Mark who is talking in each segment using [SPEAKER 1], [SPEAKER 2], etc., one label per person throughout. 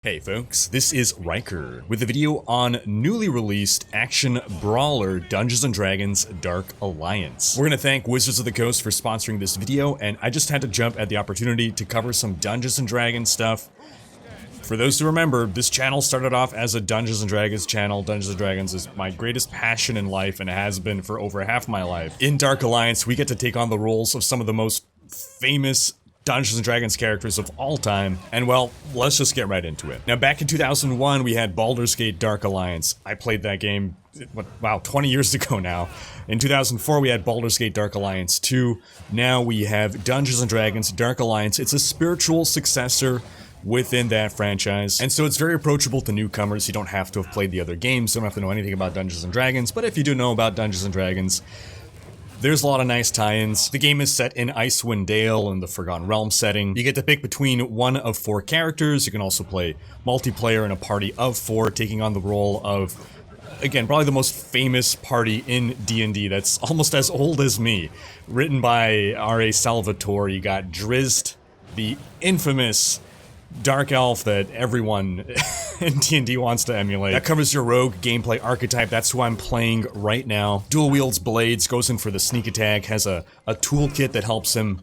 [SPEAKER 1] Hey folks, this is Riker with a video on newly released action brawler Dungeons & Dragons Dark Alliance. We're gonna thank Wizards of the Coast for sponsoring this video, and I just had to jump at the opportunity to cover some Dungeons & Dragons stuff. For those who remember, this channel started off as a Dungeons & Dragons channel. Dungeons & Dragons is my greatest passion in life and has been for over half my life. In Dark Alliance, we get to take on the roles of some of the most famous Dungeons & Dragons characters of all time, and well, let's just get right into it. Now, back in 2001, we had Baldur's Gate Dark Alliance. I played that game, wow, 20 years ago now. In 2004, we had Baldur's Gate Dark Alliance 2. Now we have Dungeons & Dragons Dark Alliance. It's a spiritual successor within that franchise, and so it's very approachable to newcomers. You don't have to have played the other games, you don't have to know anything about Dungeons & Dragons, but if you do know about Dungeons & Dragons, there's a lot of nice tie-ins. The game is set in Icewind Dale in the Forgotten Realms setting. You get to pick between one of 4 characters. You can also play multiplayer in a party of 4, taking on the role of, again, probably the most famous party in D&D that's almost as old as me. Written by R.A. Salvatore, you got Drizzt, the infamous dark elf that everyone in D&D wants to emulate. That covers your rogue gameplay archetype. That's who I'm playing right now. Dual wields blades, goes in for the sneak attack, has a toolkit that helps him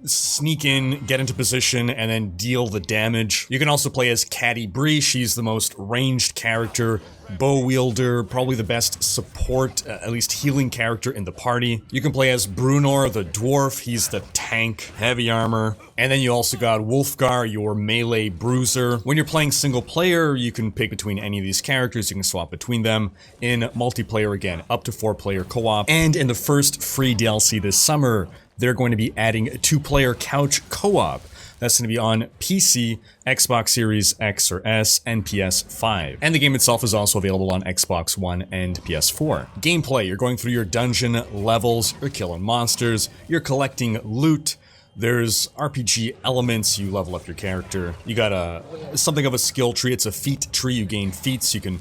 [SPEAKER 1] sneak in, get into position, and then deal the damage. You can also play as Catti Bree. She's the most ranged character, bow wielder, probably the best support, at least healing character in the party. You can play as Brunor the dwarf. He's the tank, heavy armor. And then you also got Wolfgar, your melee bruiser. When you're playing single player, you can pick between any of these characters. You can swap between them. In multiplayer, again, up to 4-player co-op. And in the first free DLC this summer, they're going to be adding a 2-player couch co-op. That's going to be on PC, Xbox Series X or S, and PS5. And the game itself is also available on Xbox One and PS4. Gameplay, you're going through your dungeon levels, you're killing monsters, you're collecting loot. There's RPG elements, you level up your character. You got something of a skill tree. It's a feat tree. You gain feats. You can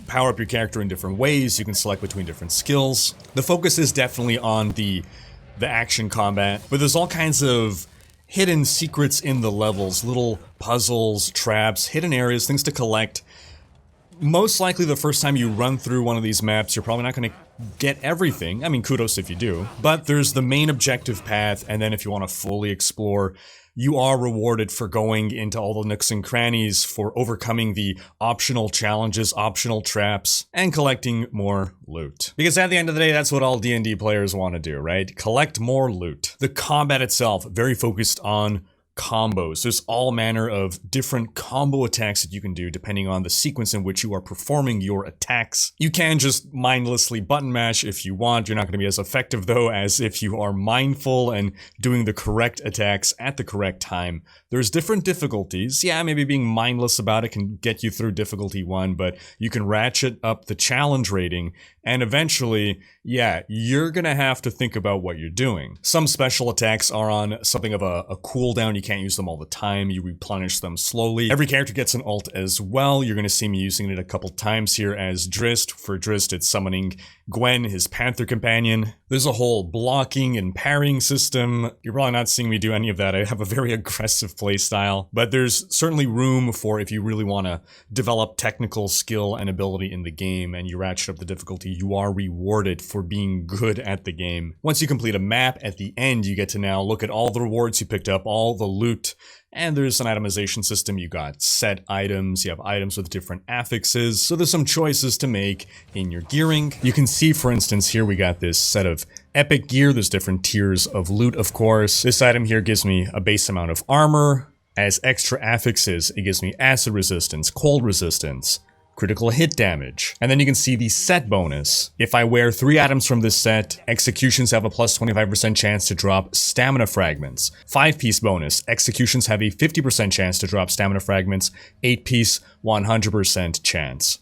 [SPEAKER 1] power up your character in different ways. You can select between different skills. The focus is definitely on the action combat, but there's all kinds of hidden secrets in the levels, little puzzles, traps, hidden areas, things to collect. Most likely the first time you run through one of these maps, you're probably not going to get everything. I mean, kudos if you do. But there's the main objective path, and then if you want to fully explore, you are rewarded for going into all the nooks and crannies, for overcoming the optional challenges, optional traps, and collecting more loot. Because at the end of the day, that's what all D&D players want to do, right? Collect more loot. The combat itself, very focused on combos. There's all manner of different combo attacks that you can do depending on the sequence in which you are performing your attacks. You can just mindlessly button mash if you want. You're not going to be as effective though as if you are mindful and doing the correct attacks at the correct time. There's different difficulties. Yeah, maybe being mindless about it can get you through difficulty 1, but you can ratchet up the challenge rating, and eventually, yeah, you're gonna have to think about what you're doing. Some special attacks are on something of a cooldown. You can't use them all the time. You replenish them slowly. Every character gets an ult as well. You're gonna see me using it a couple times here as Drizzt. For Drizzt, it's summoning Gwen, his panther companion. There's a whole blocking and parrying system. You're probably not seeing me do any of that. I have a very aggressive playstyle, but there's certainly room for if you really want to develop technical skill and ability in the game and you ratchet up the difficulty, you are rewarded for being good at the game. Once you complete a map, at the end you get to now look at all the rewards you picked up, all the loot, and there's an itemization system. You got set items, you have items with different affixes, so there's some choices to make in your gearing. You can see, for instance, here we got this set of epic gear. There's different tiers of loot, of course. This item here gives me a base amount of armor. As extra affixes, it gives me acid resistance, cold resistance, critical hit damage. And then you can see the set bonus. If I wear 3 items from this set, executions have a plus 25% chance to drop stamina fragments. 5-piece bonus, executions have a 50% chance to drop stamina fragments. 8-piece, 100% chance.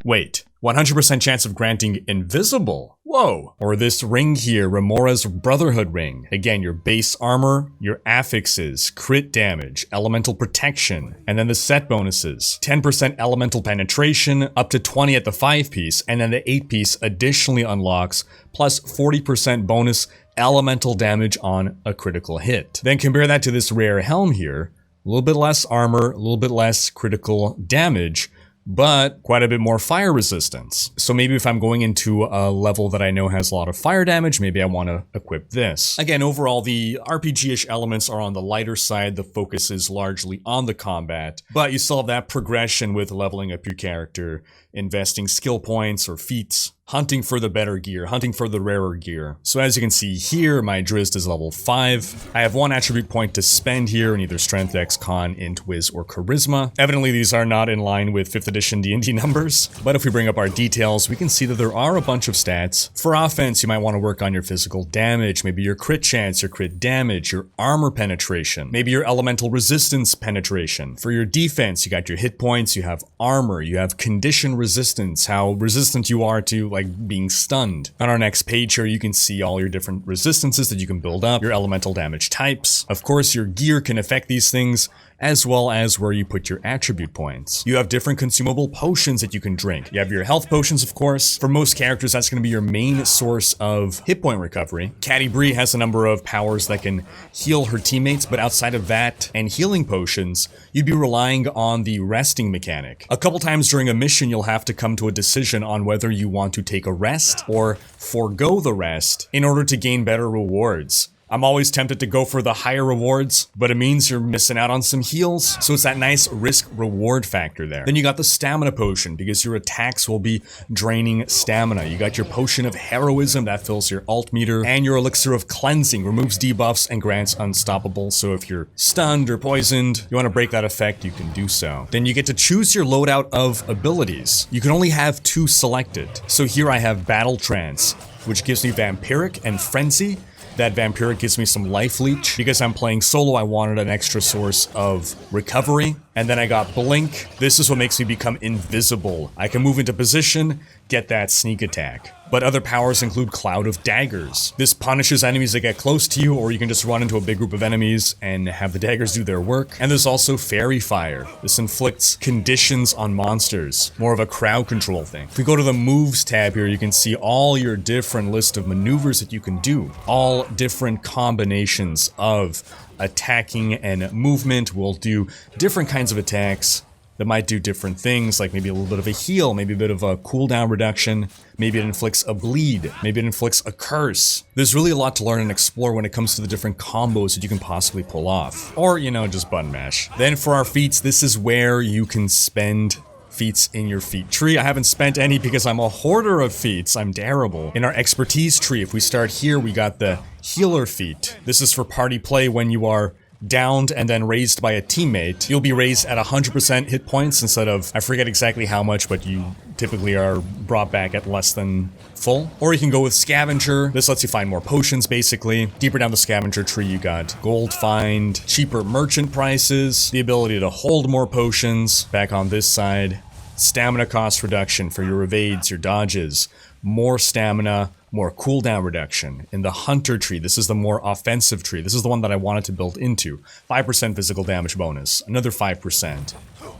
[SPEAKER 1] Wait, 100% chance of granting invisible? Whoa. Or this ring here, Remora's Brotherhood ring. Again, your base armor, your affixes, crit damage, elemental protection, and then the set bonuses. 10% elemental penetration, up to 20 at the 5-piece, and then the 8-piece additionally unlocks, plus 40% bonus elemental damage on a critical hit. Then compare that to this rare helm here. A little bit less armor, a little bit less critical damage, but quite a bit more fire resistance. So maybe if I'm going into a level that I know has a lot of fire damage, maybe I want to equip this. Again, overall, the RPG-ish elements are on the lighter side. The focus is largely on the combat, but you still have that progression with leveling up your character, investing skill points or feats, hunting for the better gear, hunting for the rarer gear. So as you can see here, my Drizzt is level 5. I have 1 attribute point to spend here in either Strength, Dex, Con, Int, Wiz, or Charisma. Evidently, these are not in line with 5th edition D&D numbers, but if we bring up our details, we can see that there are a bunch of stats. For offense, you might want to work on your physical damage, maybe your crit chance, your crit damage, your armor penetration, maybe your elemental resistance penetration. For your defense, you got your hit points, you have armor, you have condition resistance, how resistant you are to like being stunned. On our next page here, you can see all your different resistances that you can build up, your elemental damage types. Of course, your gear can affect these things, as well as where you put your attribute points. You have different consumable potions that you can drink. You have your health potions, of course. For most characters, that's going to be your main source of hit point recovery. Caddy Bree has a number of powers that can heal her teammates, but outside of that and healing potions, you'd be relying on the resting mechanic. A couple times during a mission, you'll have to come to a decision on whether you want to take a rest or forego the rest in order to gain better rewards. I'm always tempted to go for the higher rewards, but it means you're missing out on some heals, so it's that nice risk-reward factor there. Then you got the stamina potion, because your attacks will be draining stamina. You got your potion of heroism that fills your alt meter, and your elixir of cleansing removes debuffs and grants unstoppable, so if you're stunned or poisoned, you want to break that effect, you can do so. Then you get to choose your loadout of abilities. You can only have 2 selected. So here I have Battle Trance, which gives me Vampiric and Frenzy. That Vampiric gives me some life leech. Because I'm playing solo, I wanted an extra source of recovery. And then I got Blink. This is what makes me become invisible. I can move into position, get that sneak attack. But other powers include Cloud of Daggers. This punishes enemies that get close to you, or you can just run into a big group of enemies and have the daggers do their work. And there's also Fairy Fire. This inflicts conditions on monsters. More of a crowd control thing. If we go to the Moves tab here, you can see all your different list of maneuvers that you can do. All different combinations of attacking and movement. Will do different kinds of attacks that might do different things, like maybe a little bit of a heal, maybe a bit of a cooldown reduction, maybe it inflicts a bleed, maybe it inflicts a curse. There's really a lot to learn and explore when it comes to the different combos that you can possibly pull off. Or, you know, just button mash. Then for our feats, this is where you can spend feats in your feat tree. I haven't spent any because I'm a hoarder of feats. I'm terrible. In our expertise tree, if we start here, we got the healer feat. This is for party play when you are downed and then raised by a teammate. You'll be raised at 100% hit points instead of, I forget exactly how much, but you typically are brought back at less than full. Or you can go with Scavenger. This lets you find more potions, basically. Deeper down the Scavenger tree, you got Gold Find, cheaper merchant prices, the ability to hold more potions. Back on this side, stamina cost reduction for your evades, your dodges, more stamina, more cooldown reduction. In the Hunter tree, this is the more offensive tree. This is the one that I wanted to build into. 5% physical damage bonus, another 5%.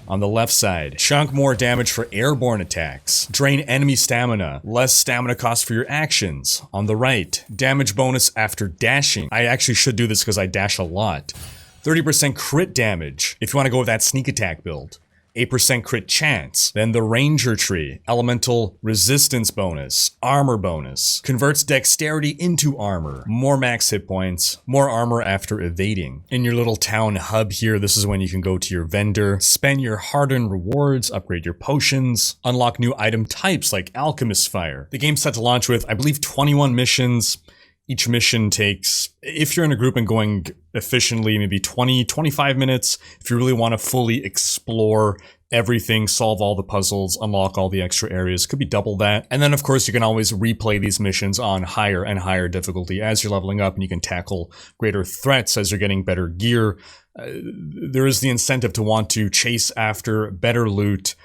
[SPEAKER 1] On the left side, chunk more damage for airborne attacks. Drain enemy stamina, less stamina cost for your actions. On the right, damage bonus after dashing. I actually should do this because I dash a lot. 30% crit damage if you want to go with that sneak attack build. 8% crit chance. Then the Ranger tree, elemental resistance bonus, armor bonus, converts dexterity into armor, more max hit points, more armor after evading. In your little town hub here, this is when you can go to your vendor, spend your hard-earned rewards, upgrade your potions, unlock new item types like Alchemist Fire. The game's set to launch with, I believe, 21 missions. Each mission takes, if you're in a group and going efficiently, maybe 20-25 minutes. If you really want to fully explore everything, solve all the puzzles, unlock all the extra areas, could be double that. And then of course you can always replay these missions on higher and higher difficulty as you're leveling up, and you can tackle greater threats as you're getting better gear. There is the incentive to want to chase after better loot,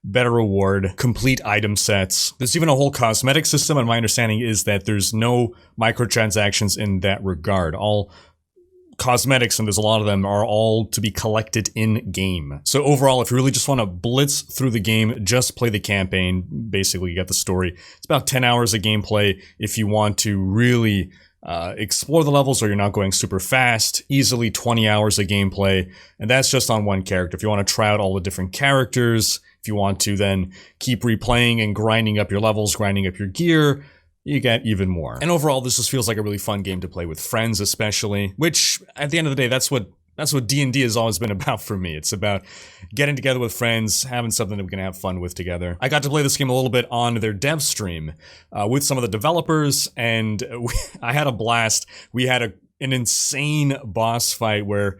[SPEAKER 1] better reward, complete item sets. There's even a whole cosmetic system, and my understanding is that there's no microtransactions in that regard. All cosmetics, and there's a lot of them, are all to be collected in-game. So overall, if you really just want to blitz through the game, just play the campaign. Basically, you get the story. It's about 10 hours of gameplay if you want to really explore the levels or you're not going super fast, easily 20 hours of gameplay, and that's just on one character. If you want to try out all the different characters, if you want to then keep replaying and grinding up your levels, grinding up your gear, you get even more. And overall, this just feels like a really fun game to play with friends especially, which at the end of the day, that's what D&D has always been about for me. It's about getting together with friends, having something that we can have fun with together. I got to play this game a little bit on their dev stream with some of the developers, and I had a blast. We had an insane boss fight where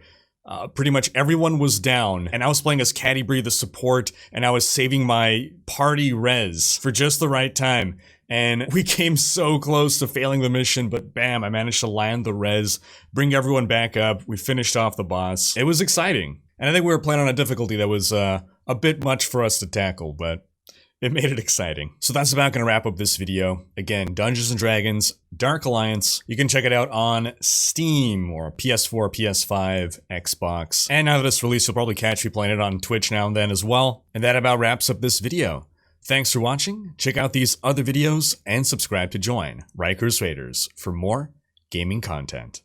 [SPEAKER 1] pretty much everyone was down, and I was playing as Caddybree, the support, and I was saving my party res for just the right time. And we came so close to failing the mission, but bam, I managed to land the res, bring everyone back up, we finished off the boss. It was exciting. And I think we were playing on a difficulty that was a bit much for us to tackle, but it made it exciting. So that's about gonna wrap up this video. Again, Dungeons & Dragons, Dark Alliance. You can check it out on Steam or PS4, PS5, Xbox. And now that it's released, you'll probably catch me playing it on Twitch now and then as well. And that about wraps up this video. Thanks for watching, check out these other videos, and subscribe to join Ryker's Raiders for more gaming content.